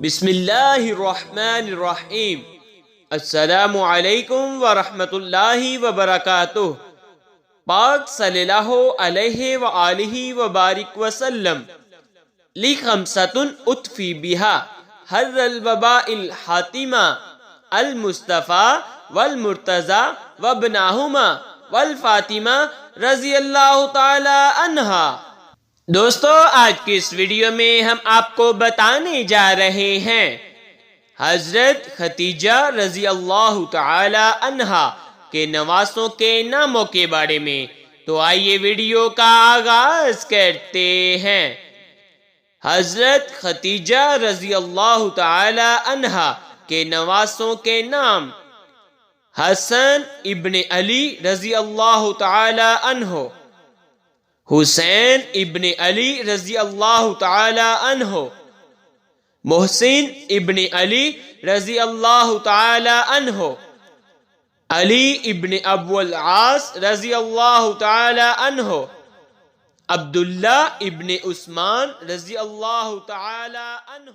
بسم اللہ الرحمن الرحیم۔ السلام علیکم ورحمۃ اللہ وبرکاتہ۔ پاک صلی اللہ علیہ وآلہ وبارک وسلم لی خمسۃ اطفی بہا حر الوباء الحاتمہ المصطفیٰ والمرتضی وابنہما والفاطمہ رضی اللہ تعالی عنہا۔ دوستو، آج کی اس ویڈیو میں ہم آپ کو بتانے جا رہے ہیں حضرت ختیجہ رضی اللہ تعالی عنہا کے نواسوں کے ناموں کے بارے میں۔ تو آئیے ویڈیو کا آغاز کرتے ہیں۔ حضرت ختیجہ رضی اللہ تعالی عنہا کے نواسوں کے نام: حسن ابن علی رضی اللہ تعالی عنہ، حسین ابن علی رضی اللہ تعالی عنہ، محسن ابن علی رضی اللہ تعالی عنہ، علی ابن ابو العاص رضی اللہ تعالی عنہ، عبداللہ ابن عثمان رضی اللہ تعالی عنہ۔